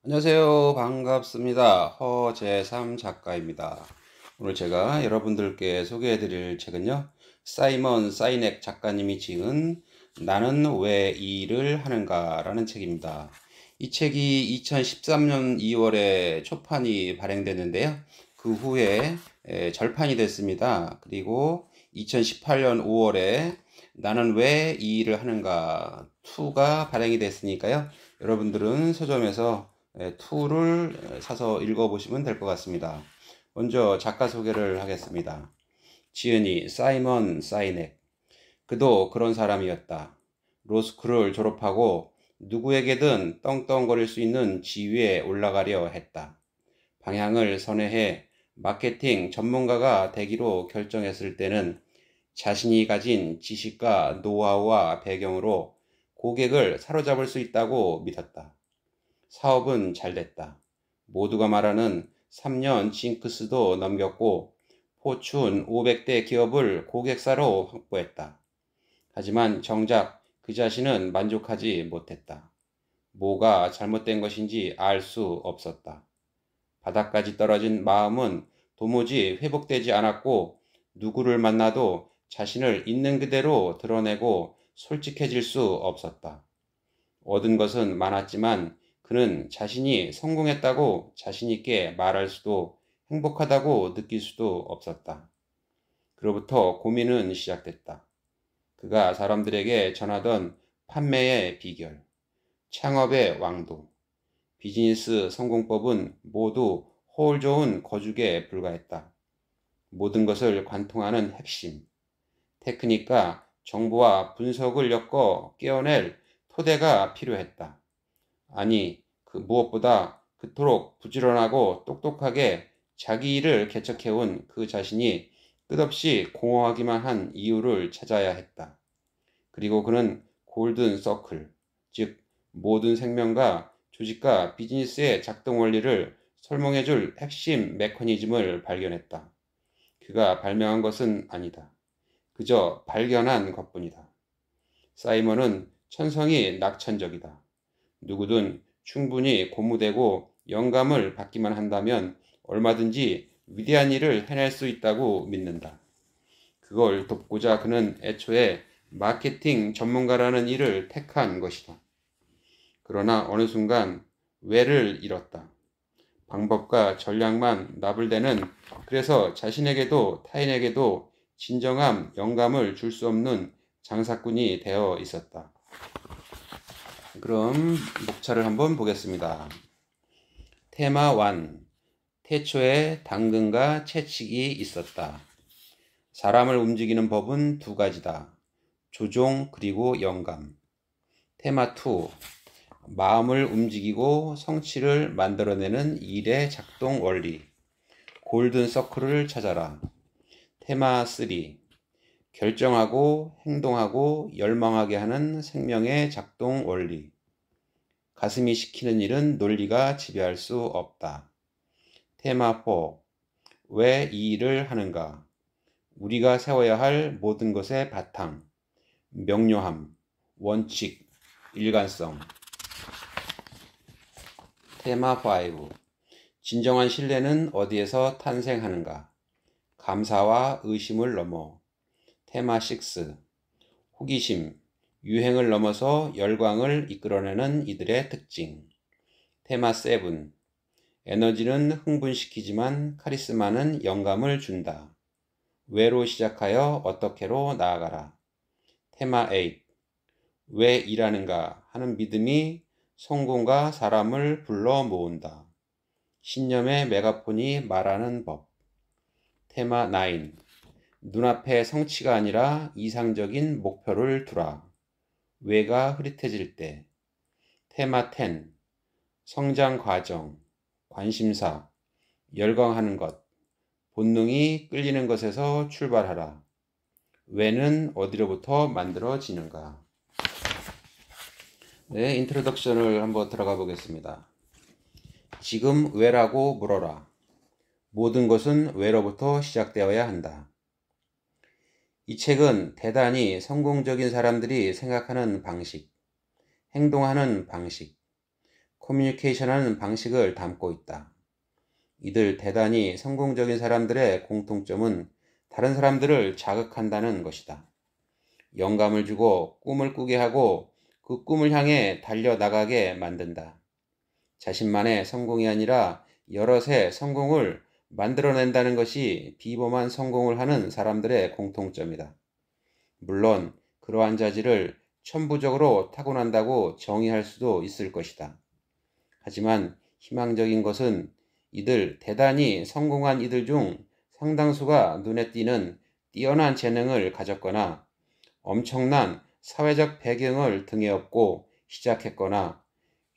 안녕하세요. 반갑습니다. 허재삼 작가입니다. 오늘 제가 여러분들께 소개해드릴 책은요, 사이먼 사이넥 작가님이 지은 나는 왜 이 일을 하는가 라는 책입니다. 이 책이 2013년 2월에 초판이 발행됐는데요. 그 후에 절판이 됐습니다. 그리고 2018년 5월에 나는 왜 이 일을 하는가 2가 발행이 됐으니까요. 여러분들은 서점에서 2를 사서 읽어보시면 될 것 같습니다. 먼저 작가 소개를 하겠습니다. 지은이 사이먼 사이넥. 그도 그런 사람이었다. 로스쿨을 졸업하고 누구에게든 떵떵거릴 수 있는 지위에 올라가려 했다. 방향을 선회해 마케팅 전문가가 되기로 결정했을 때는 자신이 가진 지식과 노하우와 배경으로 고객을 사로잡을 수 있다고 믿었다. 사업은 잘 됐다. 모두가 말하는 3년 징크스도 넘겼고 포춘 500대 기업을 고객사로 확보했다. 하지만 정작 그 자신은 만족하지 못했다. 뭐가 잘못된 것인지 알 수 없었다. 바닥까지 떨어진 마음은 도무지 회복되지 않았고 누구를 만나도 자신을 있는 그대로 드러내고 솔직해질 수 없었다. 얻은 것은 많았지만 그는 자신이 성공했다고 자신있게 말할 수도 행복하다고 느낄 수도 없었다. 그로부터 고민은 시작됐다. 그가 사람들에게 전하던 판매의 비결, 창업의 왕도, 비즈니스 성공법은 모두 허울 좋은 거죽에 불과했다. 모든 것을 관통하는 핵심, 테크닉과 정보와 분석을 엮어 깨어낼 토대가 필요했다. 아니, 그 무엇보다 그토록 부지런하고 똑똑하게 자기 일을 개척해온 그 자신이 끝없이 공허하기만 한 이유를 찾아야 했다. 그리고 그는 골든 서클, 즉 모든 생명과 조직과 비즈니스의 작동 원리를 설명해줄 핵심 메커니즘을 발견했다. 그가 발명한 것은 아니다. 그저 발견한 것뿐이다. 사이먼은 천성이 낙천적이다. 누구든 충분히 고무되고 영감을 받기만 한다면 얼마든지 위대한 일을 해낼 수 있다고 믿는다. 그걸 돕고자 그는 애초에 마케팅 전문가라는 일을 택한 것이다. 그러나 어느 순간 왜를 잃었다. 방법과 전략만 나불대는, 그래서 자신에게도 타인에게도 진정한 영감을 줄 수 없는 장사꾼이 되어 있었다. 그럼 목차를 한번 보겠습니다. 테마 1. 태초에 당근과 채찍이 있었다. 사람을 움직이는 법은 두 가지다. 조종 그리고 영감. 테마 2. 마음을 움직이고 성취를 만들어내는 일의 작동 원리. 골든 서클을 찾아라. 테마 3. 결정하고 행동하고 열망하게 하는 생명의 작동 원리. 가슴이 시키는 일은 논리가 지배할 수 없다. 테마 4. 왜 이 일을 하는가? 우리가 세워야 할 모든 것의 바탕. 명료함, 원칙, 일관성. 테마 5. 진정한 신뢰는 어디에서 탄생하는가? 감사와 의심을 넘어. 테마 6. 호기심, 유행을 넘어서 열광을 이끌어내는 이들의 특징. 테마 7. 에너지는 흥분시키지만 카리스마는 영감을 준다. 왜로 시작하여 어떻게로 나아가라. 테마 8. 왜 일하는가 하는 믿음이 성공과 사람을 불러 모은다. 신념의 메가폰이 말하는 법. 테마 9. 눈앞에 성취가 아니라 이상적인 목표를 두라. 왜가 흐릿해질 때. 테마 10. 성장 과정, 관심사, 열광하는 것, 본능이 끌리는 것에서 출발하라. 왜는 어디로부터 만들어지는가? 네, 인트로덕션을 한번 들어가 보겠습니다. 지금 왜라고 물어라. 모든 것은 왜로부터 시작되어야 한다. 이 책은 대단히 성공적인 사람들이 생각하는 방식, 행동하는 방식, 커뮤니케이션하는 방식을 담고 있다. 이들 대단히 성공적인 사람들의 공통점은 다른 사람들을 자극한다는 것이다. 영감을 주고 꿈을 꾸게 하고 그 꿈을 향해 달려나가게 만든다. 자신만의 성공이 아니라 여럿의 성공을 만들어낸다는 것이 비범한 성공을 하는 사람들의 공통점이다. 물론 그러한 자질을 천부적으로 타고난다고 정의할 수도 있을 것이다. 하지만 희망적인 것은 이들 대단히 성공한 이들 중 상당수가 눈에 띄는 뛰어난 재능을 가졌거나 엄청난 사회적 배경을 등에 업고 시작했거나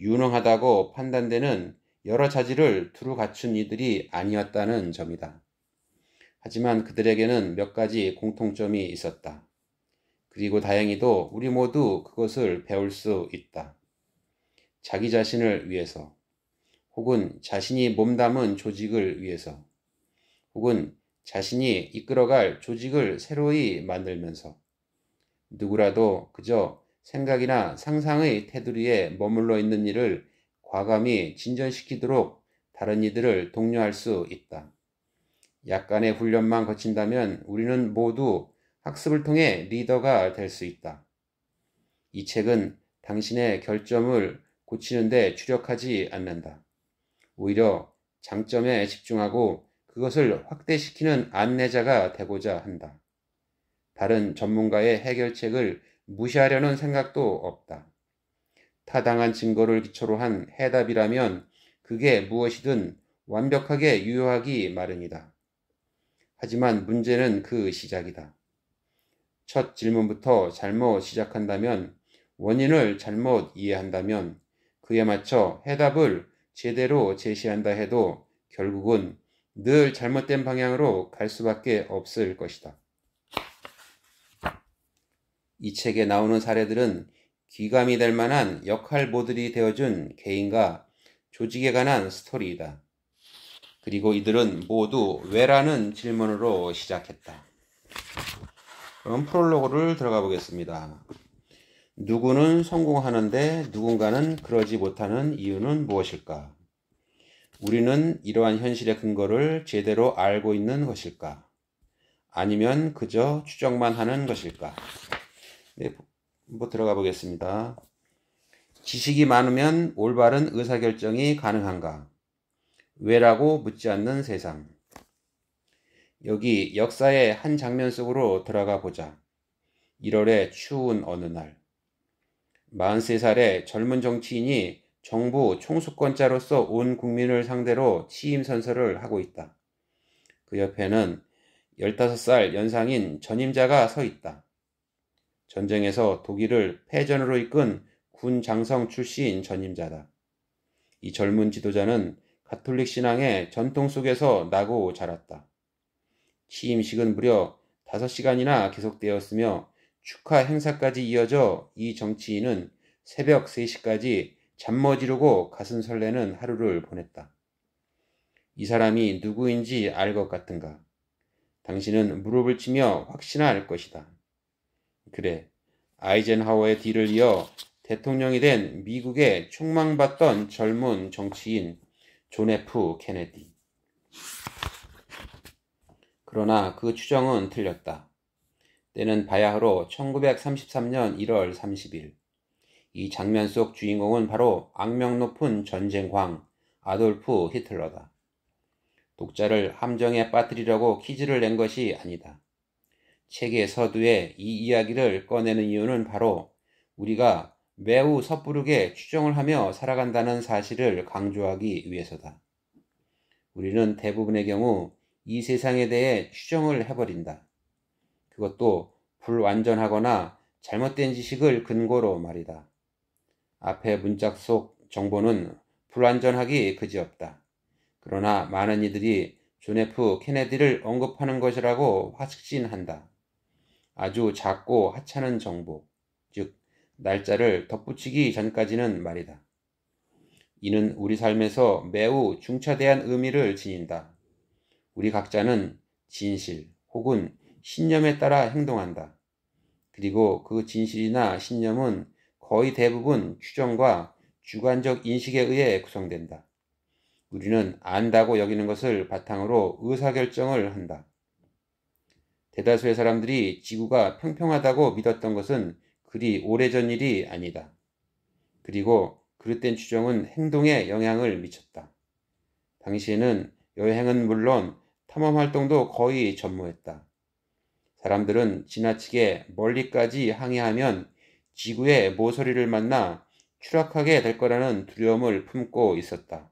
유능하다고 판단되는 여러 자질을 두루 갖춘 이들이 아니었다는 점이다. 하지만 그들에게는 몇 가지 공통점이 있었다. 그리고 다행히도 우리 모두 그것을 배울 수 있다. 자기 자신을 위해서, 혹은 자신이 몸담은 조직을 위해서, 혹은 자신이 이끌어갈 조직을 새로이 만들면서 누구라도 그저 생각이나 상상의 테두리에 머물러 있는 일을 과감히 진전시키도록 다른 이들을 독려할 수 있다. 약간의 훈련만 거친다면 우리는 모두 학습을 통해 리더가 될 수 있다. 이 책은 당신의 결점을 고치는 데 주력하지 않는다. 오히려 장점에 집중하고 그것을 확대시키는 안내자가 되고자 한다. 다른 전문가의 해결책을 무시하려는 생각도 없다. 타당한 증거를 기초로 한 해답이라면 그게 무엇이든 완벽하게 유효하기 마련이다. 하지만 문제는 그 시작이다. 첫 질문부터 잘못 시작한다면, 원인을 잘못 이해한다면, 그에 맞춰 해답을 제대로 제시한다 해도 결국은 늘 잘못된 방향으로 갈 수밖에 없을 것이다. 이 책에 나오는 사례들은 귀감이 될 만한 역할 모델이 되어준 개인과 조직에 관한 스토리이다. 그리고 이들은 모두 왜라는 질문으로 시작했다. 그럼 프롤로그를 들어가 보겠습니다. 누구는 성공하는데 누군가는 그러지 못하는 이유는 무엇일까? 우리는 이러한 현실의 근거를 제대로 알고 있는 것일까? 아니면 그저 추정만 하는 것일까? 네, 한번 들어가 보겠습니다. 지식이 많으면 올바른 의사결정이 가능한가? 왜라고 묻지 않는 세상. 여기 역사의 한 장면 속으로 들어가 보자. 1월의 추운 어느 날, 43살의 젊은 정치인이 정부 총수권자로서 온 국민을 상대로 취임 선서를 하고 있다. 그 옆에는 15살 연상인 전임자가 서 있다. 전쟁에서 독일을 패전으로 이끈 군 장성 출신 전임자다. 이 젊은 지도자는 가톨릭 신앙의 전통 속에서 나고 자랐다. 취임식은 무려 5시간이나 계속되었으며 축하 행사까지 이어져 이 정치인은 새벽 3시까지 잠 못 이루고 가슴 설레는 하루를 보냈다. 이 사람이 누구인지 알 것 같은가? 당신은 무릎을 치며 확신할 것이다. 그래, 아이젠하워의 뒤를 이어 대통령이 된 미국의 촉망받던 젊은 정치인 존 F. 케네디. 그러나 그 추정은 틀렸다. 때는 바야흐로 1933년 1월 30일. 이 장면 속 주인공은 바로 악명 높은 전쟁광 아돌프 히틀러다. 독자를 함정에 빠뜨리려고 퀴즈를 낸 것이 아니다. 책의 서두에 이 이야기를 꺼내는 이유는 바로 우리가 매우 섣부르게 추정을 하며 살아간다는 사실을 강조하기 위해서다. 우리는 대부분의 경우 이 세상에 대해 추정을 해버린다. 그것도 불완전하거나 잘못된 지식을 근거로 말이다. 앞의 문짝 속 정보는 불완전하기 그지없다. 그러나 많은 이들이 존 F. 케네디를 언급하는 것이라고 확신한다. 아주 작고 하찮은 정보, 즉 날짜를 덧붙이기 전까지는 말이다. 이는 우리 삶에서 매우 중차대한 의미를 지닌다. 우리 각자는 진실 혹은 신념에 따라 행동한다. 그리고 그 진실이나 신념은 거의 대부분 추정과 주관적 인식에 의해 구성된다. 우리는 안다고 여기는 것을 바탕으로 의사결정을 한다. 대다수의 사람들이 지구가 평평하다고 믿었던 것은 그리 오래전 일이 아니다. 그리고 그릇된 추정은 행동에 영향을 미쳤다. 당시에는 여행은 물론 탐험활동도 거의 전무했다. 사람들은 지나치게 멀리까지 항해하면 지구의 모서리를 만나 추락하게 될 거라는 두려움을 품고 있었다.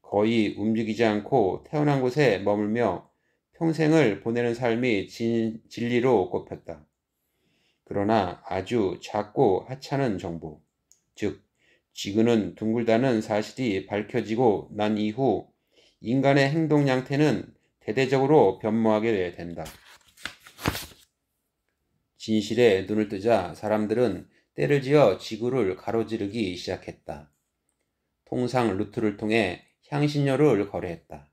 거의 움직이지 않고 태어난 곳에 머물며 평생을 보내는 삶이 진리로 꼽혔다. 그러나 아주 작고 하찮은 정보, 즉 지구는 둥글다는 사실이 밝혀지고 난 이후 인간의 행동 양태는 대대적으로 변모하게 된다. 진실에 눈을 뜨자 사람들은 때를 지어 지구를 가로지르기 시작했다. 통상 루트를 통해 향신료를 거래했다.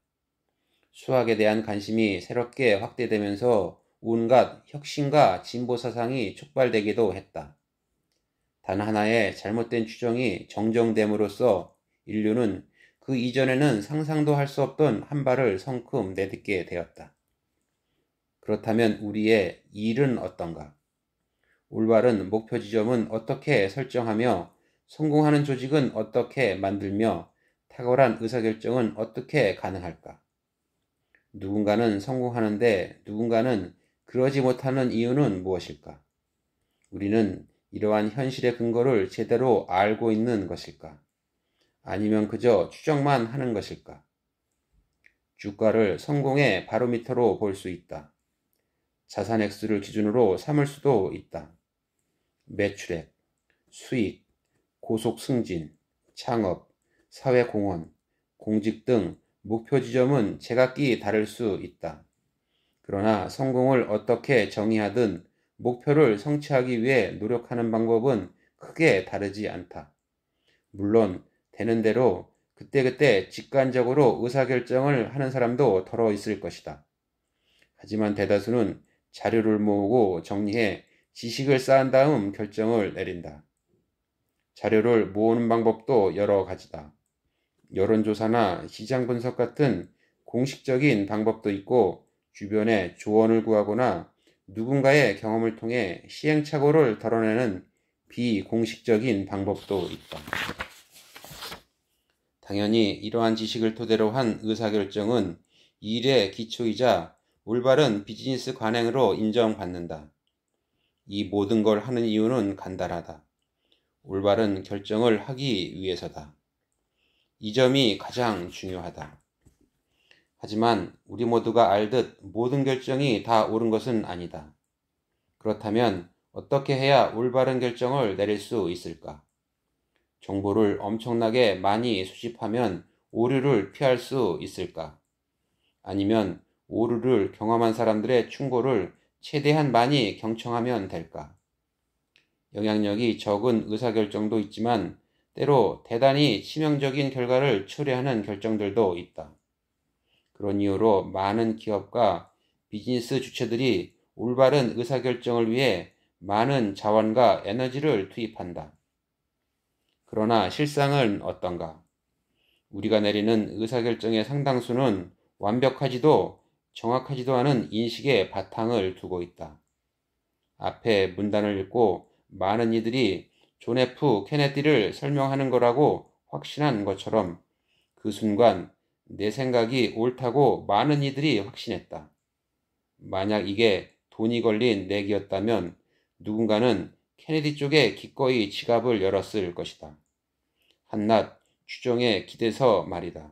수학에 대한 관심이 새롭게 확대되면서 온갖 혁신과 진보 사상이 촉발되기도 했다. 단 하나의 잘못된 추정이 정정됨으로써 인류는 그 이전에는 상상도 할 수 없던 한 발을 성큼 내딛게 되었다. 그렇다면 우리의 일은 어떤가? 올바른 목표 지점은 어떻게 설정하며 성공하는 조직은 어떻게 만들며 탁월한 의사결정은 어떻게 가능할까? 누군가는 성공하는데 누군가는 그러지 못하는 이유는 무엇일까? 우리는 이러한 현실의 근거를 제대로 알고 있는 것일까? 아니면 그저 추정만 하는 것일까? 주가를 성공의 바로미터로 볼 수 있다. 자산 액수를 기준으로 삼을 수도 있다. 매출액, 수익, 고속 승진, 창업, 사회공헌, 공직 등 목표 지점은 제각기 다를 수 있다. 그러나 성공을 어떻게 정의하든 목표를 성취하기 위해 노력하는 방법은 크게 다르지 않다. 물론 되는 대로 그때그때 직관적으로 의사결정을 하는 사람도 덜어 있을 것이다. 하지만 대다수는 자료를 모으고 정리해 지식을 쌓은 다음 결정을 내린다. 자료를 모으는 방법도 여러 가지다. 여론조사나 시장 분석 같은 공식적인 방법도 있고 주변에 조언을 구하거나 누군가의 경험을 통해 시행착오를 덜어내는 비공식적인 방법도 있다. 당연히 이러한 지식을 토대로 한 의사결정은 일의 기초이자 올바른 비즈니스 관행으로 인정받는다. 이 모든 걸 하는 이유는 간단하다. 올바른 결정을 하기 위해서다. 이 점이 가장 중요하다. 하지만 우리 모두가 알듯 모든 결정이 다 옳은 것은 아니다. 그렇다면 어떻게 해야 올바른 결정을 내릴 수 있을까? 정보를 엄청나게 많이 수집하면 오류를 피할 수 있을까? 아니면 오류를 경험한 사람들의 충고를 최대한 많이 경청하면 될까? 영향력이 적은 의사결정도 있지만 때로 대단히 치명적인 결과를 초래하는 결정들도 있다. 그런 이유로 많은 기업과 비즈니스 주체들이 올바른 의사결정을 위해 많은 자원과 에너지를 투입한다. 그러나 실상은 어떤가? 우리가 내리는 의사결정의 상당수는 완벽하지도 정확하지도 않은 인식의 바탕을 두고 있다. 앞에 문단을 읽고 많은 이들이 존 F 케네디를 설명하는 거라고 확신한 것처럼 그 순간 내 생각이 옳다고 많은 이들이 확신했다. 만약 이게 돈이 걸린 내기였다면 누군가는 케네디 쪽에 기꺼이 지갑을 열었을 것이다. 한낱 추정에 기대서 말이다.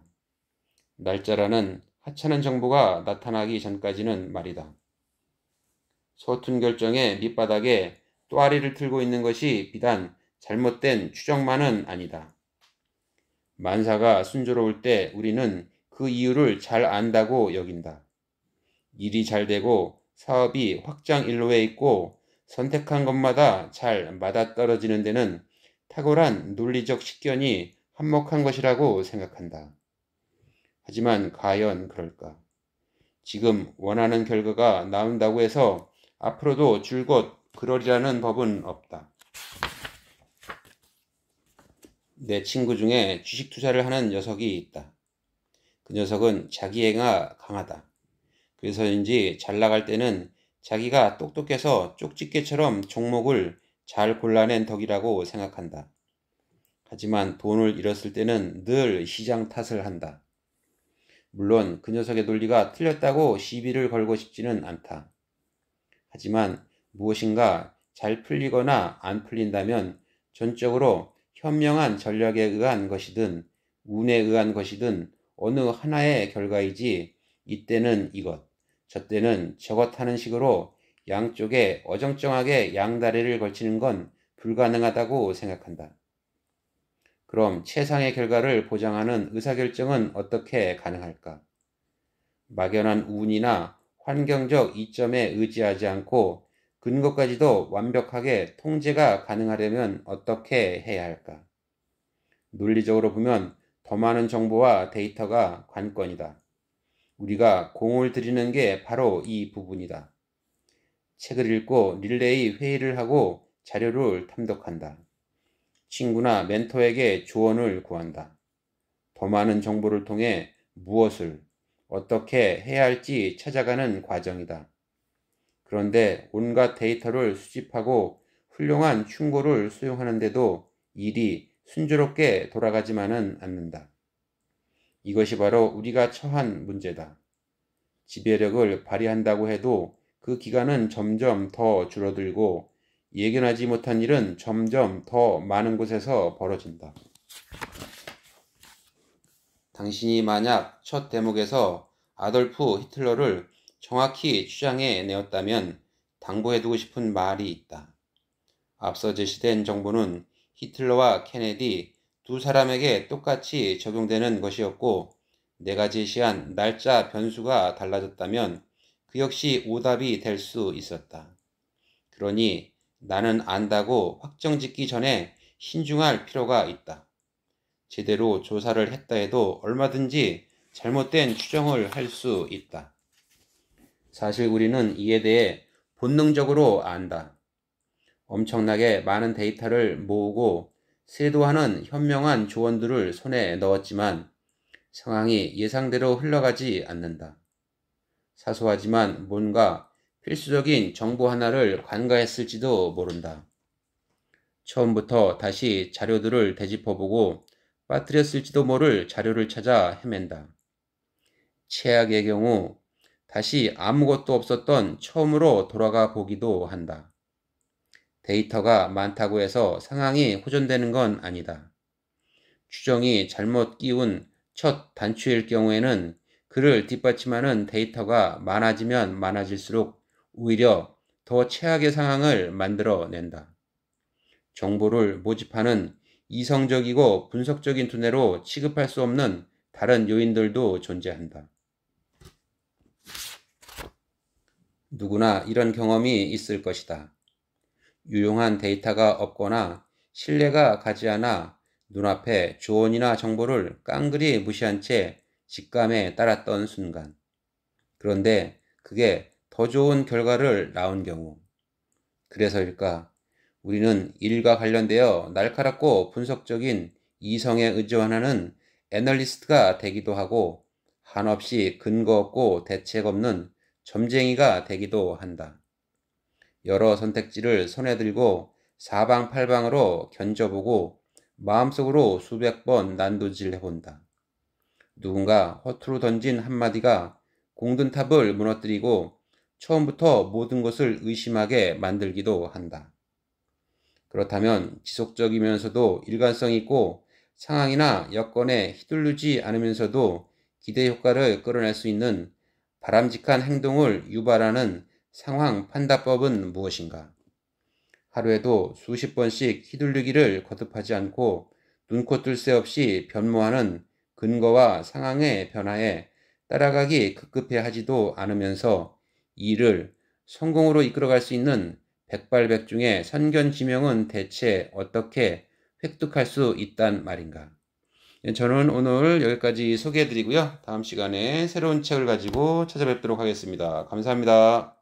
날짜라는 하찮은 정보가 나타나기 전까지는 말이다. 서툰 결정의 밑바닥에 또아리를 틀고 있는 것이 비단 잘못된 추정만은 아니다. 만사가 순조로울 때 우리는 그 이유를 잘 안다고 여긴다. 일이 잘 되고 사업이 확장 일로에 있고 선택한 것마다 잘 맞아떨어지는 데는 탁월한 논리적 식견이 한몫한 것이라고 생각한다. 하지만 과연 그럴까? 지금 원하는 결과가 나온다고 해서 앞으로도 줄곧 그러리라는 법은 없다. 내 친구 중에 주식 투자를 하는 녀석이 있다. 그 녀석은 자기애가 강하다. 그래서인지 잘 나갈 때는 자기가 똑똑해서 쪽집게처럼 종목을 잘 골라낸 덕이라고 생각한다. 하지만 돈을 잃었을 때는 늘 시장 탓을 한다. 물론 그 녀석의 논리가 틀렸다고 시비를 걸고 싶지는 않다. 하지만 무엇인가 잘 풀리거나 안 풀린다면 전적으로 현명한 전략에 의한 것이든 운에 의한 것이든 어느 하나의 결과이지 이때는 이것, 저때는 저것 하는 식으로 양쪽에 어정쩡하게 양다리를 걸치는 건 불가능하다고 생각한다. 그럼 최상의 결과를 보장하는 의사결정은 어떻게 가능할까? 막연한 운이나 환경적 이점에 의지하지 않고 근거까지도 완벽하게 통제가 가능하려면 어떻게 해야 할까? 논리적으로 보면 더 많은 정보와 데이터가 관건이다. 우리가 공을 들이는 게 바로 이 부분이다. 책을 읽고 릴레이 회의를 하고 자료를 탐독한다. 친구나 멘토에게 조언을 구한다. 더 많은 정보를 통해 무엇을 어떻게 해야 할지 찾아가는 과정이다. 그런데 온갖 데이터를 수집하고 훌륭한 충고를 수용하는데도 일이 순조롭게 돌아가지만은 않는다. 이것이 바로 우리가 처한 문제다. 지배력을 발휘한다고 해도 그 기간은 점점 더 줄어들고 예견하지 못한 일은 점점 더 많은 곳에서 벌어진다. 당신이 만약 첫 대목에서 아돌프 히틀러를 정확히 추장해 내었다면 당부해두고 싶은 말이 있다. 앞서 제시된 정보는 히틀러와 케네디 두 사람에게 똑같이 적용되는 것이었고 내가 제시한 날짜 변수가 달라졌다면 그 역시 오답이 될 수 있었다. 그러니 나는 안다고 확정짓기 전에 신중할 필요가 있다. 제대로 조사를 했다 해도 얼마든지 잘못된 추정을 할 수 있다. 사실 우리는 이에 대해 본능적으로 안다. 엄청나게 많은 데이터를 모으고 세도하는 현명한 조언들을 손에 넣었지만 상황이 예상대로 흘러가지 않는다. 사소하지만 뭔가 필수적인 정보 하나를 간과했을지도 모른다. 처음부터 다시 자료들을 되짚어보고 빠뜨렸을지도 모를 자료를 찾아 헤맨다. 최악의 경우 다시 아무것도 없었던 처음으로 돌아가 보기도 한다. 데이터가 많다고 해서 상황이 호전되는 건 아니다. 추정이 잘못 끼운 첫 단추일 경우에는 그를 뒷받침하는 데이터가 많아지면 많아질수록 오히려 더 최악의 상황을 만들어낸다. 정보를 모집하는 이성적이고 분석적인 두뇌로 취급할 수 없는 다른 요인들도 존재한다. 누구나 이런 경험이 있을 것이다. 유용한 데이터가 없거나 신뢰가 가지 않아 눈앞에 조언이나 정보를 깡그리 무시한 채 직감에 따랐던 순간. 그런데 그게 더 좋은 결과를 낳은 경우. 그래서일까? 우리는 일과 관련되어 날카롭고 분석적인 이성에 의존하는 애널리스트가 되기도 하고 한없이 근거 없고 대책 없는 점쟁이가 되기도 한다. 여러 선택지를 손에 들고 사방팔방으로 견져보고 마음속으로 수백 번 난도질 해본다. 누군가 허투루 던진 한마디가 공든탑을 무너뜨리고 처음부터 모든 것을 의심하게 만들기도 한다. 그렇다면 지속적이면서도 일관성 있고 상황이나 여건에 휘둘리지 않으면서도 기대 효과를 끌어낼 수 있는 바람직한 행동을 유발하는 상황 판단법은 무엇인가? 하루에도 수십 번씩 휘둘리기를 거듭하지 않고 눈코 뜰 새 없이 변모하는 근거와 상황의 변화에 따라가기 급급해 하지도 않으면서 이를 성공으로 이끌어갈 수 있는 백발백중의 선견지명은 대체 어떻게 획득할 수 있단 말인가? 저는 오늘 여기까지 소개해드리고요. 다음 시간에 새로운 책을 가지고 찾아뵙도록 하겠습니다. 감사합니다.